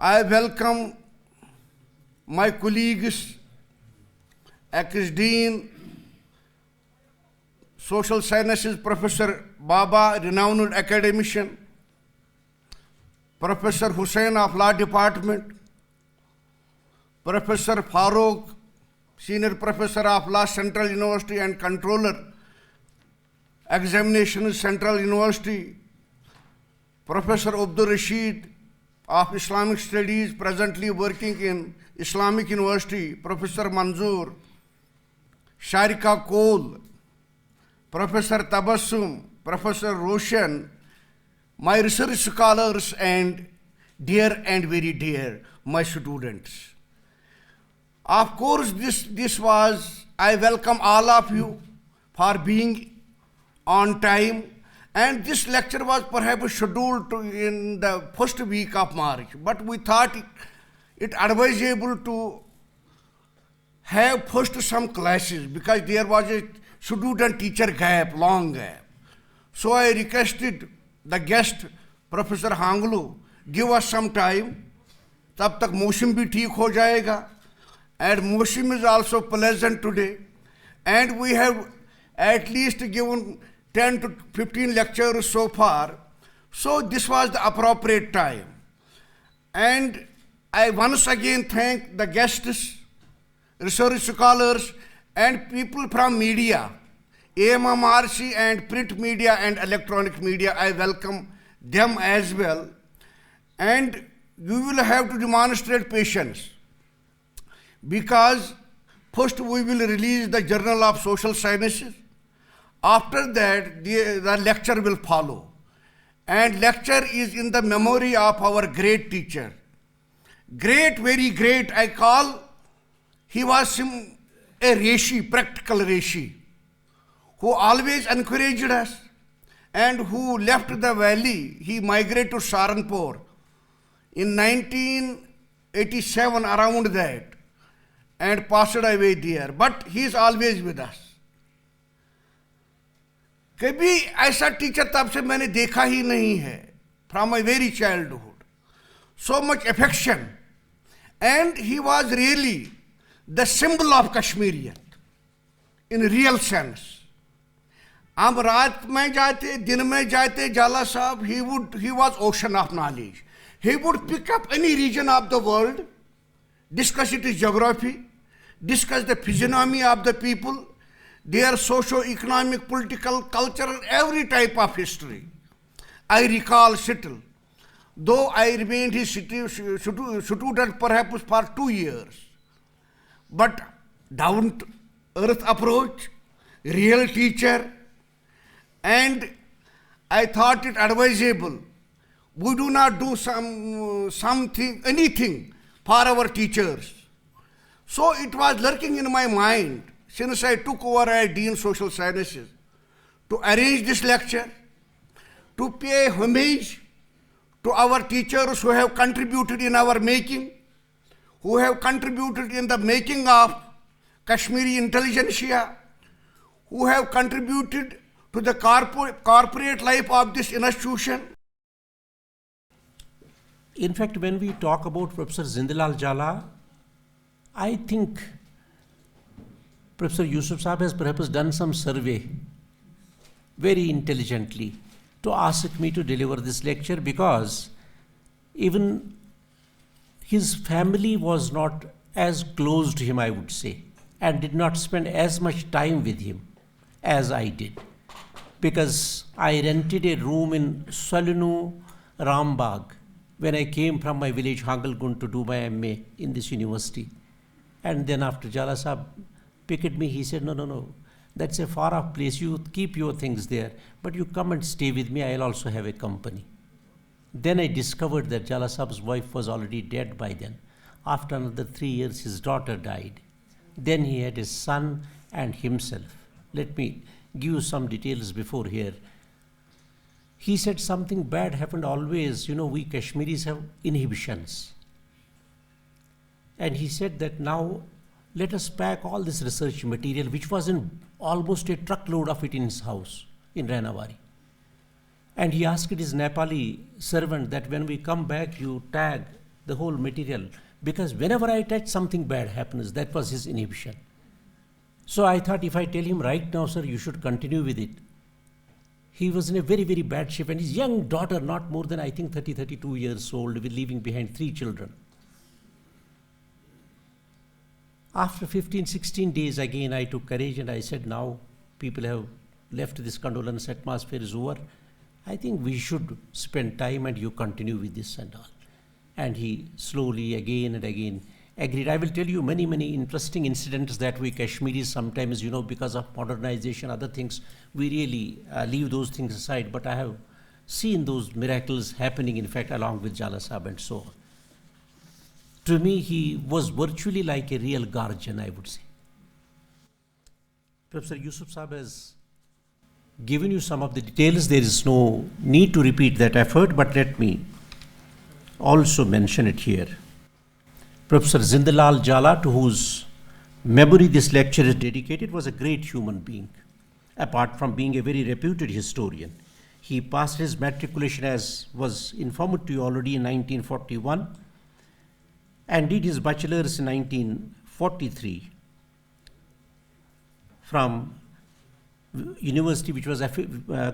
I welcome my colleagues, ex-dean, social sciences Professor Baba, renowned academician, Professor Hussain of Law Department, Professor Farooq, Senior Professor of Law, Central University and Controller, Examinations, Central University, Professor Abdul Rashid of Islamic Studies, presently working in Islamic University, Professor Manzoor, Sharika Kohl, Professor Tabassum, Professor Roshan, my research scholars and dear and very dear, my students. Of course, I welcome all of you for being on time, and this lecture was perhaps scheduled in the first week of March, but we thought it advisable to have first some classes because there was a student-teacher gap, long gap. So I requested the guest, Professor Hanglu, give us some time, tab tak mosam bhi theek ho jayega, and mosam is also pleasant today, and we have at least given 10 to 15 lectures so far, so this was the appropriate time. And I once again thank the guests, research scholars, and people from media, AMMRC and print media and electronic media. I welcome them as well. And you will have to demonstrate patience because first we will release the Journal of Social Sciences. After that, the lecture will follow. And lecture is in the memory of our great teacher. Great, very great, I call. He was a Rishi, practical Rishi, who always encouraged us and who left the valley. He migrated to Saharanpur in 1987, around that, and passed away there. But he is always with us. कभी ऐसा teacher तब से मैंने देखा ही नहीं है, from my very childhood. So much affection. And he was really the symbol of Kashmirian in real sense. हम रात में जाते, दिन में जाते, Jala Sahab, he was ocean of knowledge. He would pick up any region of the world, discuss its geography, discuss the physiognomy of the people, their socio-economic, political, cultural, every type of history. I recall Sittle, though I remained his student perhaps for 2 years. But down-to-earth approach, real teacher, and I thought it advisable. We do not do anything for our teachers. So it was lurking in my mind since I took over as Dean Social Sciences to arrange this lecture, to pay homage to our teachers who have contributed in our making, who have contributed in the making of Kashmiri intelligentsia, who have contributed to the corporate life of this institution. In fact, when we talk about Professor Zindalal Jalal, I think Professor Yusuf Saab has perhaps done some survey very intelligently to ask me to deliver this lecture because even his family was not as close to him, I would say, and did not spend as much time with him as I did. Because I rented a room in Salinu, Rambagh, when I came from my village, Hangalgund, to do my MA in this university. And then after Jala Sahab picked me, he said, no, that's a far off place. You keep your things there, but you come and stay with me. I'll also have a company. Then I discovered that Jala Sahab's wife was already dead by then. After another 3 years, his daughter died. Then he had his son and himself. Let me give you some details before here. He said something bad happened always. We Kashmiris have inhibitions. And he said that now let us pack all this research material, which was in almost a truckload of it in his house in Rainawari. And he asked his Nepali servant that when we come back, you tag the whole material, because whenever I touch, something bad happens. That was his inhibition. So I thought, if I tell him right now, sir, you should continue with it. He was in a very, very bad shape, and his young daughter, not more than, I think, 32 years old, with leaving behind 3 children. After 15, 16 days, again, I took courage and I said, now people have left this condolence atmosphere is over. I think we should spend time and you continue with this and all. And he slowly, again and again, agreed. I will tell you many, many interesting incidents that we Kashmiris sometimes, because of modernization, other things, we really leave those things aside. But I have seen those miracles happening, in fact, along with Jala Sahib and so on. To me, he was virtually like a real guardian, I would say. Professor Yusuf Sahib has given you some of the details. There is no need to repeat that effort, but let me also mention it here. Professor Zindalal Jalal, to whose memory this lecture is dedicated, was a great human being. Apart from being a very reputed historian, he passed his matriculation, as was informed to you already, in 1941, and did his bachelor's in 1943 from university, which was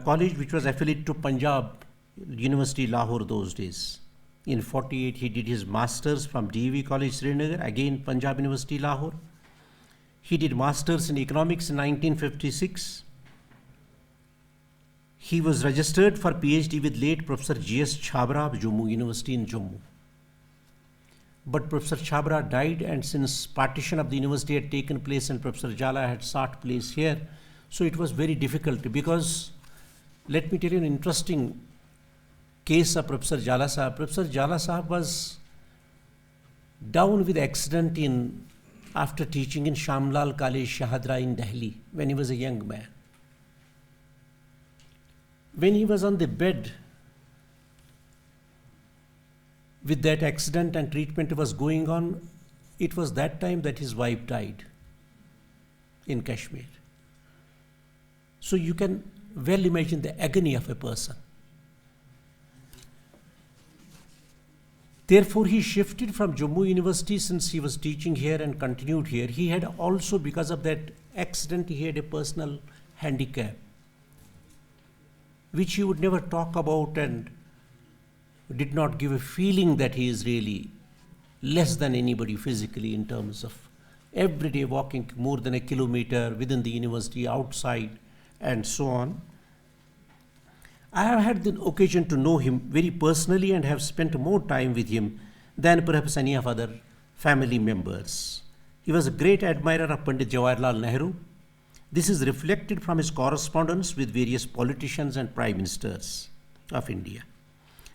college which was affiliated to Punjab University, Lahore those days. In 48, he did his master's from DV College, Srinagar, again Punjab University, Lahore. He did master's in economics in 1956. He was registered for PhD with late Professor G.S. Chhabra of Jammu University in Jammu. But Professor Chhabra died, and since partition of the university had taken place and Professor Jala had sought place here, so it was very difficult, because let me tell you an interesting case of Professor Jala Sahib. Professor Jala Sahib was down with accident after teaching in Shamlal College, Shahadra in Delhi, when he was a young man. When he was on the bed with that accident and treatment was going on, it was that time that his wife died in Kashmir. So you can well imagine the agony of a person. Therefore, he shifted from Jammu University, since he was teaching here, and continued here. He had also, because of that accident, he had a personal handicap, which he would never talk about, and did not give a feeling that he is really less than anybody physically, in terms of every day walking more than a kilometer within the university, outside, and so on. I have had the occasion to know him very personally and have spent more time with him than perhaps any of other family members. He was a great admirer of Pandit Jawaharlal Nehru. This is reflected from his correspondence with various politicians and prime ministers of India.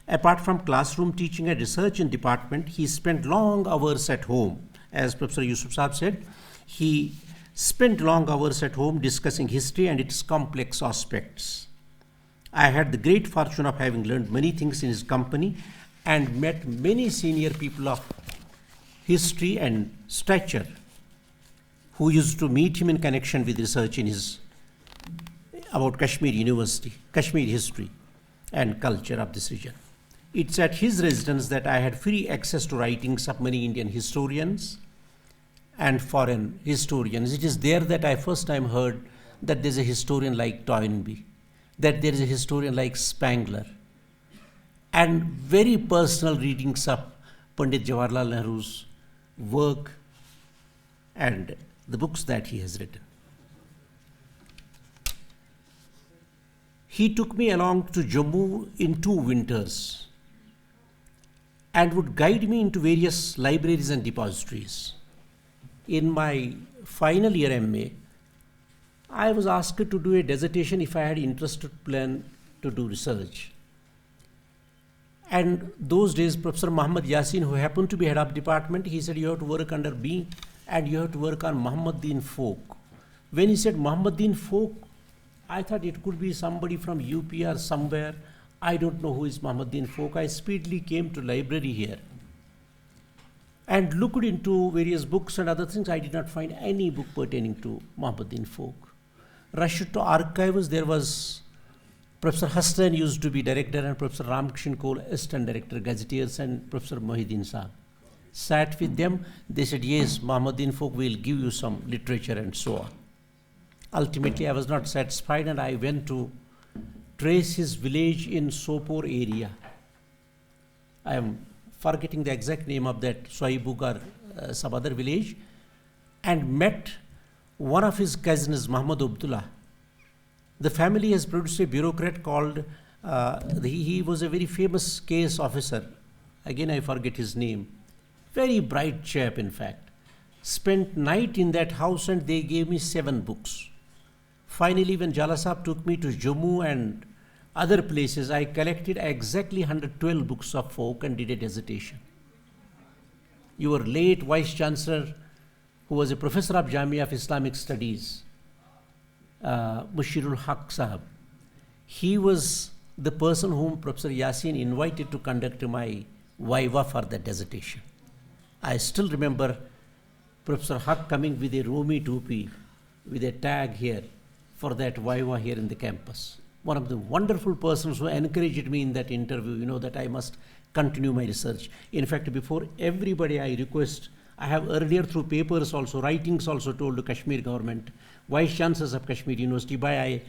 Apart from classroom teaching and research in department, he spent long hours at home. As Professor Yusuf Sahib said, he spent long hours at home discussing history and its complex aspects. I had the great fortune of having learned many things in his company and met many senior people of history and stature who used to meet him in connection with research about Kashmir University, Kashmir history and culture of this region. It's at his residence that I had free access to writings of many Indian historians and foreign historians. It is there that I first time heard that there's a historian like Toynbee, that there is a historian like Spangler, and very personal readings of Pandit Jawaharlal Nehru's work and the books that he has written. He took me along to Jammu in 2 winters and would guide me into various libraries and depositories. In my final year MA, I was asked to do a dissertation if I had interest to plan to do research. And those days, Professor Muhammad Yasin, who happened to be head of department, he said, you have to work under me and you have to work on Muhammadan folk. When he said Muhammadan folk, I thought it could be somebody from UP or somewhere. I don't know who is Muhammadan folk. I speedily came to library here and looked into various books and other things. I did not find any book pertaining to Muhammadan folk. Rushed to archives. There was Professor Hassan used to be director, and Professor Ramkishan Kohl, assistant director, gazetteers, and Professor Mohideen Saab. Sat with them, they said, yes, Mohammedan folk will give you some literature and so on. Ultimately, I was not satisfied, and I went to trace his village in Sopor area. I am forgetting the exact name of that, Soibug or some other village, and met one of his cousins, Muhammad Abdullah. The family has produced a bureaucrat called, he was a very famous case officer. Again, I forget his name. Very bright chap, in fact. Spent night in that house and they gave me 7 books. Finally, when Jalal Sahab took me to Jammu and other places, I collected exactly 112 books of folk and did a dissertation. Your late Vice Chancellor, who was a professor of Jamia of Islamic Studies, Mushirul Haq Sahab, he was the person whom Professor Yasin invited to conduct my viva for the dissertation. I still remember Professor Haq coming with a Rumi topi with a tag here for that viva here in the campus. One of the wonderful persons who encouraged me in that interview, that I must continue my research. In fact, before everybody I request, I have earlier through papers also, writings also told the Kashmir government, Vice Chancellors of Kashmir University, I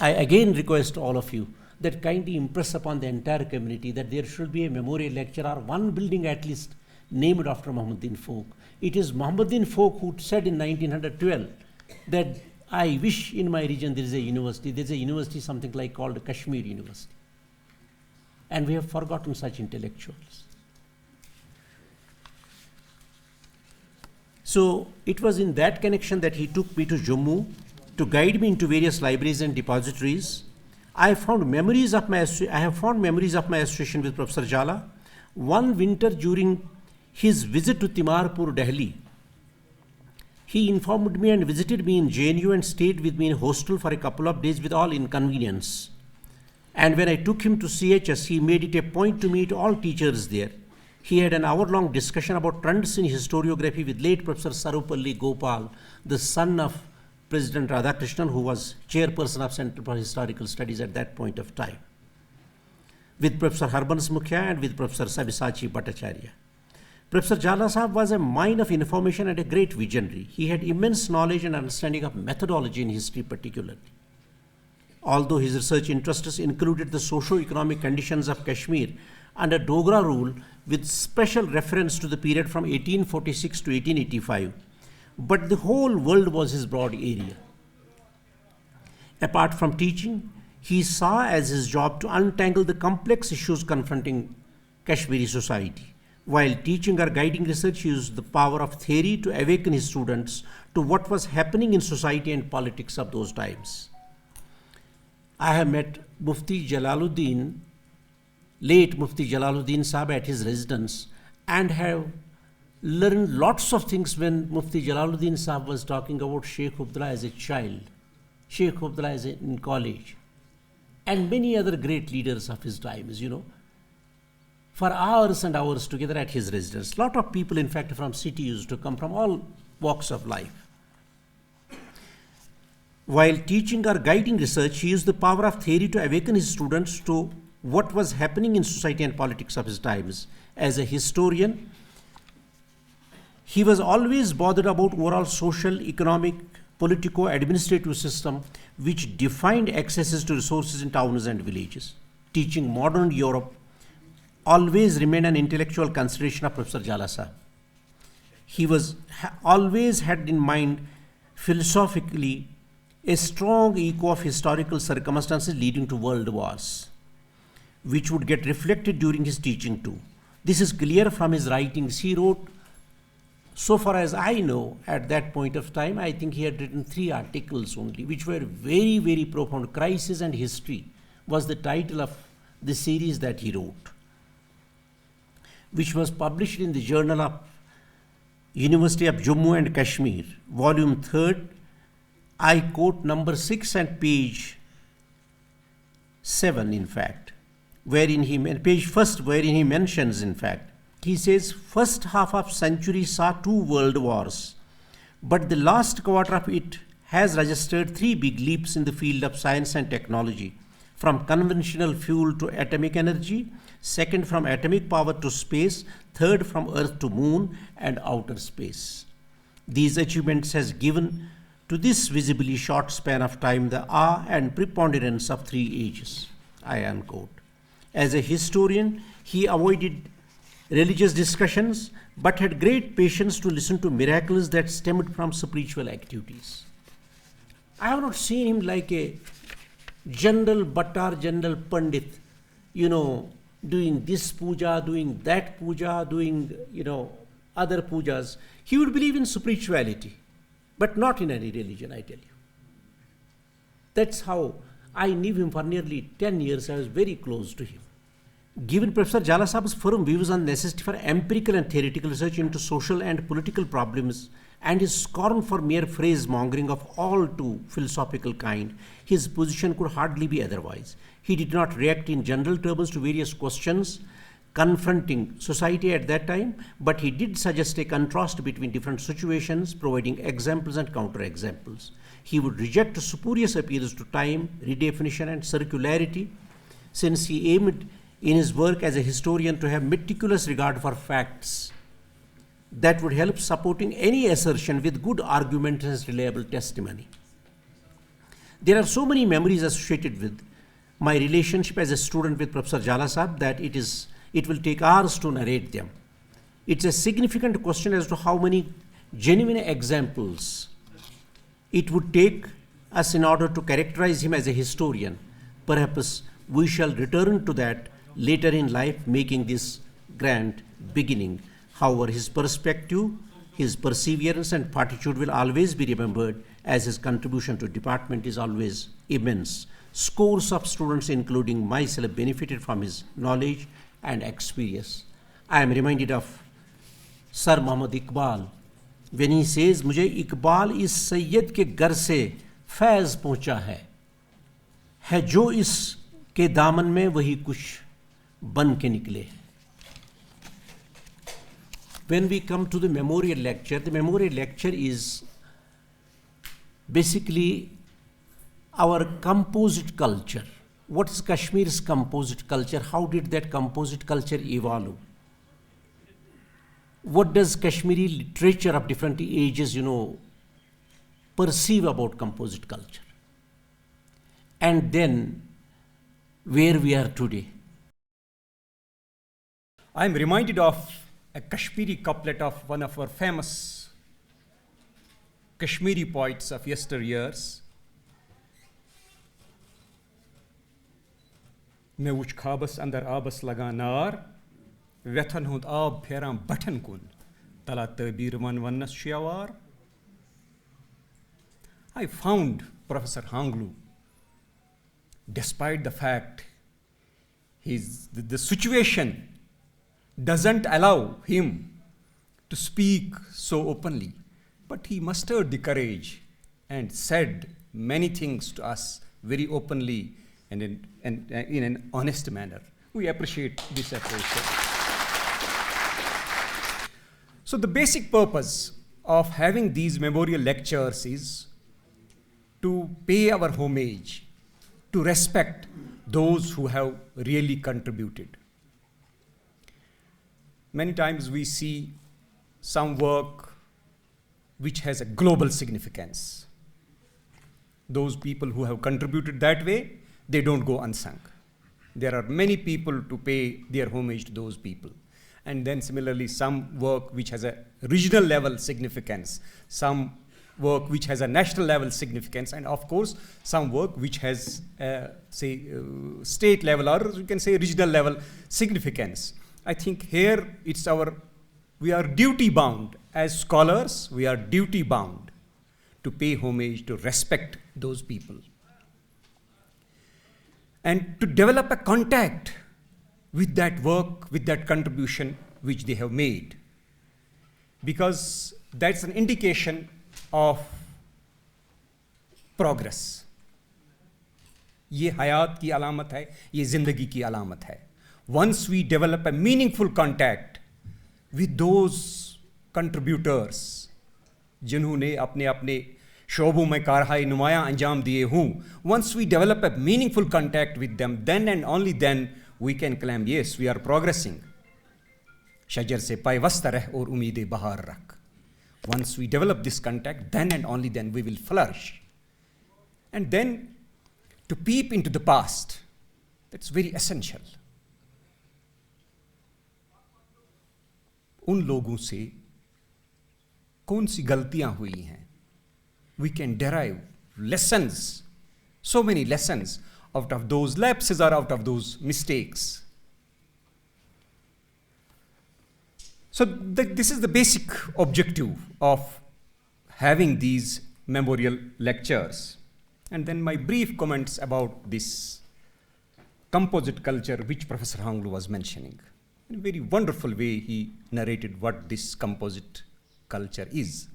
again request all of you that kindly impress upon the entire community that there should be a memorial lecture or one building at least named after Mohammedan folk. It is Mohammedan folk who said in 1912 that I wish in my region there is a university. There is a university something like called Kashmir University. And we have forgotten such intellectuals. So it was in that connection that he took me to Jammu to guide me into various libraries and depositories. I have found memories of my association with Professor Jalal. One winter during his visit to Timarpur, Delhi, he informed me and visited me in JNU and stayed with me in hostel for a couple of days with all inconvenience. And when I took him to CHS, he made it a point to meet all teachers there. He had an hour-long discussion about trends in historiography with late Professor Sarupalli Gopal, the son of President Radhakrishnan, who was chairperson of Center for Historical Studies at that point of time, with Professor Harbans Mukhya and with Professor Sabisachi Bhattacharya. Professor Jalal Sahab was a mine of information and a great visionary. He had immense knowledge and understanding of methodology in history particularly. Although his research interests included the socio-economic conditions of Kashmir under Dogra rule with special reference to the period from 1846 to 1885, but the whole world was his broad area. Apart from teaching, he saw as his job to untangle the complex issues confronting Kashmiri society. While teaching or guiding research, he used the power of theory to awaken his students to what was happening in society and politics of those times. I have met Mufti Jalaluddin, late Mufti Jalaluddin Sahab at his residence, and have learned lots of things when Mufti Jalaluddin Sahab was talking about Sheikh Abdullah as a child, Sheikh Abdullah as in college, and many other great leaders of his times, for hours and hours together at his residence. Lot of people, in fact, from city used to come from all walks of life. While teaching or guiding research, he used the power of theory to awaken his students to what was happening in society and politics of his times. As a historian, he was always bothered about overall social, economic, politico-administrative system which defined accesses to resources in towns and villages. Teaching modern Europe always remained an intellectual consideration of Professor Jalal Sahab. He always had in mind philosophically a strong echo of historical circumstances leading to world wars, which would get reflected during his teaching too. This is clear from his writings. He wrote, so far as I know, at that point of time, I think he had written 3 articles only, which were very, very profound. Crisis and History was the title of the series that he wrote, which was published in the Journal of University of Jammu and Kashmir, volume 3rd, I quote number 6 and page 7, in fact, page 1st, wherein he mentions, in fact, he says, first half of century saw 2 world wars, but the last quarter of it has registered 3 big leaps in the field of science and technology. from conventional fuel to atomic energy, second from atomic power to space, third from Earth to moon and outer space. These achievements has given to this visibly short span of time the awe and preponderance of 3 ages. I unquote. As a historian, he avoided religious discussions but had great patience to listen to miracles that stemmed from spiritual activities. I have not seen him like a general Bhattar, general Pandit, doing this puja, doing that puja, doing, other pujas. He would believe in spirituality, but not in any religion, I tell you. That's how I knew him for nearly 10 years. I was very close to him. Given Professor Jalal Saab's firm views on necessity for empirical and theoretical research into social and political problems, and his scorn for mere phrase-mongering of all too philosophical kind, his position could hardly be otherwise. He did not react in general terms to various questions confronting society at that time, but he did suggest a contrast between different situations, providing examples and counterexamples. He would reject spurious appeals to time, redefinition, and circularity, since he aimed in his work as a historian to have meticulous regard for facts that would help supporting any assertion with good argument and reliable testimony. There are so many memories associated with my relationship as a student with Professor Jalal Saab that it will take hours to narrate them. It's a significant question as to how many genuine examples it would take us in order to characterize him as a historian. Perhaps we shall return to that later in life, making this grand beginning. However, his perspective, his perseverance and fortitude will always be remembered, as his contribution to department is always immense. Scores of students, including myself, benefited from his knowledge and experience. I am reminded of Sir Muhammad Iqbal when he says, मुझे इकबाल इस सैयद के घर से फैज़ पहुँचा है जो इसके दामन में वही कुछ बन के निकले. When we come to the memorial lecture is basically our composite culture. What is Kashmir's composite culture? How did that composite culture evolve? What does Kashmiri literature of different ages, perceive about composite culture? And then where we are today. I am reminded of a Kashmiri couplet of one of our famous Kashmiri poets of yesteryears. मैं वुच खाबस अंदर आबस लगा नार व्यथन हुंद आब फेरां बठन कुन तला तबीर one वन्नस शियावार. I found Professor Hanglu, despite the fact the situation doesn't allow him to speak so openly, but he mustered the courage and said many things to us very openly and in an honest manner. We appreciate this approach. So the basic purpose of having these memorial lectures is to pay our homage, to respect those who have really contributed. Many times we see some work which has a global significance. Those people who have contributed that way, they don't go unsung. There are many people to pay their homage to those people. And then similarly, some work which has a regional level significance, some work which has a national level significance, and of course, some work which has, state level or you can say regional level significance. I think here we are duty bound as scholars, we are duty bound to pay homage, to respect those people. And to develop a contact with that work, with that contribution which they have made. Because that's an indication of progress. ये हयात की अलामत है, ये ज़िंदगी की अलामत है. Once we develop a meaningful contact with those contributors जिन्होंने अपने अपने शोबों में कारहाई नुमाया अंजाम दिए हूँ. Once we develop a meaningful contact with them, then and only then we can claim, yes, we are progressing. शजर से पायवस्त रह और उम्मीदें बहार रख. Once we develop this contact, then and only then we will flourish. And then to peep into the past, that's very essential. उन लोगों से कौन सी गलतियां हुई हैं? We can derive lessons, so many lessons out of those lapses or out of those mistakes. So this is the basic objective of having these memorial lectures. And then my brief comments about this composite culture which Professor Hanglu was mentioning. In a very wonderful way, he narrated what this composite culture is.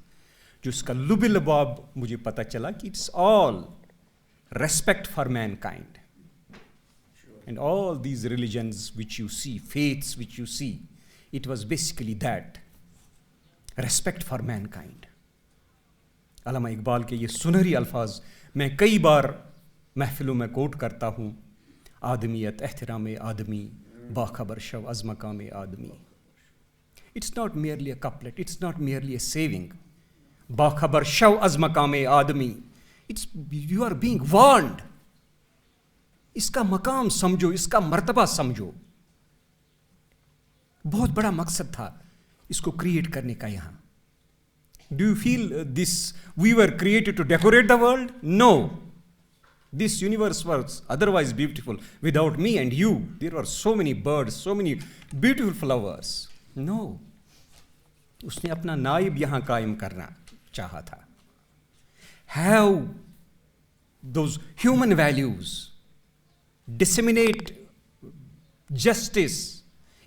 जिसका लुबिलबाब मुझे पता चला कि it's all respect for mankind. And all these religions which you see, faiths which you see, it was basically that, respect for mankind. अल्लामा इकबाल के ये सुनहरी अल्फाज मैं कई बार महफिलों में कोट करता हूँ. आदमियत एहतराम आदमी बाखबर शव अज़ मकाम आदमी. It's not merely a couplet, it's not merely a saving. बाखबर शव अज़ मकाम आदमी. It's, you are being warned. इसका मकाम समझो, इसका मर्तबा समझो. बहुत बड़ा मकसद था इसको क्रिएट करने का यहाँ. Do you feel this? We were created to decorate the world? No. This universe was otherwise beautiful without me and you. There were so many birds, so many beautiful flowers. No. उसने अपना नाइब यहाँ कायम करना चाहा था. Have those human values, disseminate justice,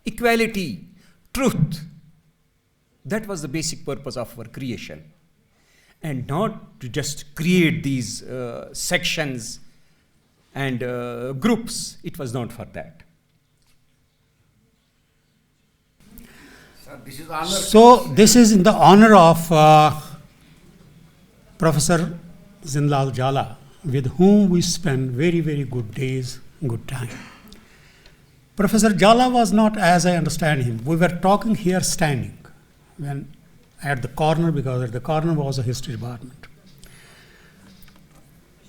equality, truth. That was the basic purpose of our creation. And not to just create these sections and groups. It was not for that. Sir, this is honor. So this is in the honor of Professor Zindalal Jalal, with whom we spend very, very good days, good time. Professor Jalal was not, as I understand him, we were talking here standing, when at the corner, because at the corner was a history department.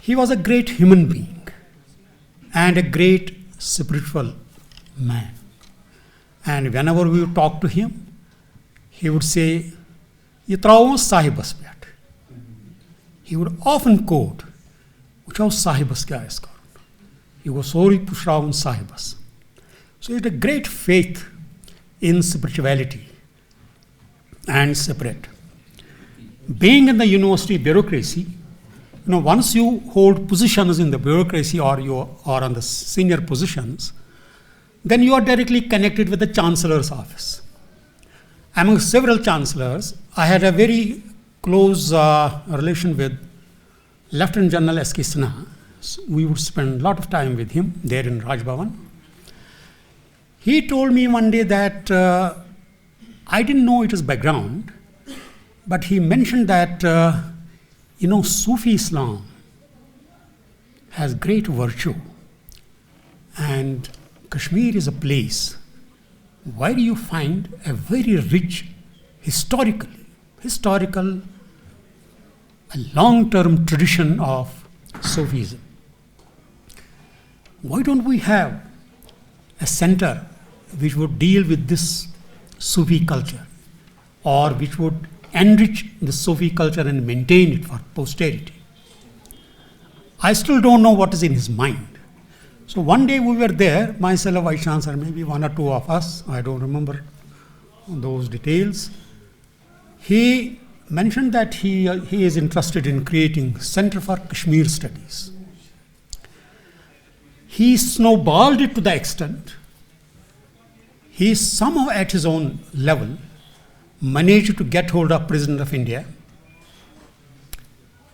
He was a great human being and a great spiritual man. And whenever we would talk to him, he would say, "Yitraun sahibas pyat." He would often quote, "Uchao sahibas kya is karun." He was sorry pushraun sahibas. So it's a great faith in spirituality and separate. Being in the university bureaucracy, once you hold positions in the bureaucracy or you are on the senior positions, then you are directly connected with the chancellor's office. Among several chancellors, I had a very close relation with Lieutenant General S.K. Sinha. So we would spend a lot of time with him there in Raj Bhavan. He told me one day that I didn't know it his background, but he mentioned that, Sufi Islam has great virtue, and Kashmir is a place where you find a very rich historical, a long-term tradition of Sufism. Why don't we have a center which would deal with this Sufi culture, or which would enrich the Sufi culture and maintain it for posterity? I still don't know what is in his mind. So one day we were there, myself, Vice Chancellor, maybe one or two of us, I don't remember those details. He mentioned that he is interested in creating Center for Kashmir Studies. He snowballed it to the extent he somehow at his own level managed to get hold of President of India,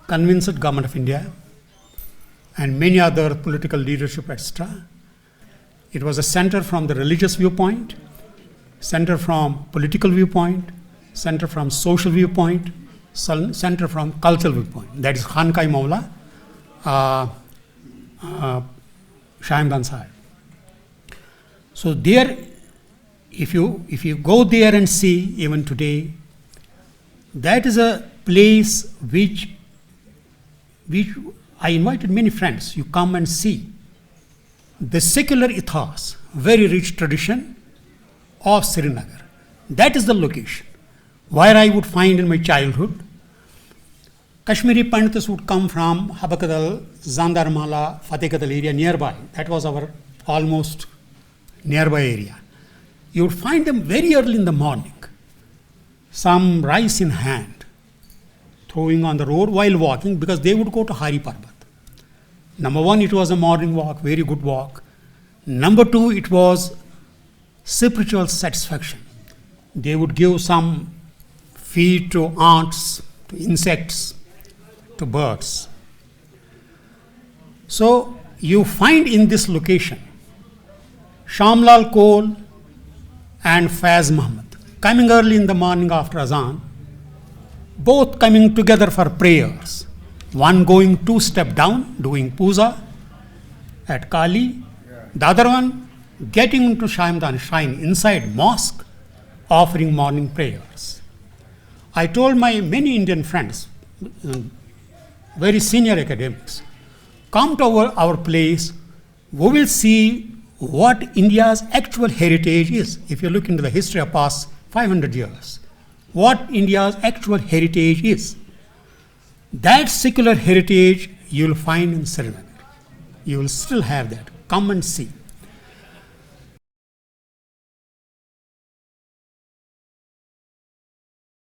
convinced Government of India, and many other political leadership, etc. It was a center from the religious viewpoint, center from political viewpoint, center from social viewpoint, center from cultural viewpoint. That is Khankai Maula, Shyamdan Sahib. So there, if you go there and see, even today, that is a place which I invited many friends. You come and see the secular ethos, very rich tradition of Srinagar. That is the location where I would find in my childhood Kashmiri Pandits would come from Habakadal, Zandarmala, Fatehkadal area nearby. That was our almost nearby area. You would find them very early in the morning, some rice in hand, throwing on the road while walking, because they would go to Hari Parbat. Number one, it was a morning walk, very good walk. Number two, it was spiritual satisfaction. They would give some feed to ants, to insects, to birds. So you find in this location Shamlal Kaul and Faiz Muhammad coming early in the morning after Azan, both coming together for prayers. One going 2 steps down, doing puja at Kali. The other one getting into Shyamdan shrine inside mosque, offering morning prayers. I told my many Indian friends, very senior academics, come to our place, we will see what India's actual heritage is. If you look into the history of past 500 years, what India's actual heritage is. That secular heritage you will find in Srinagar. You will still have that. Come and see.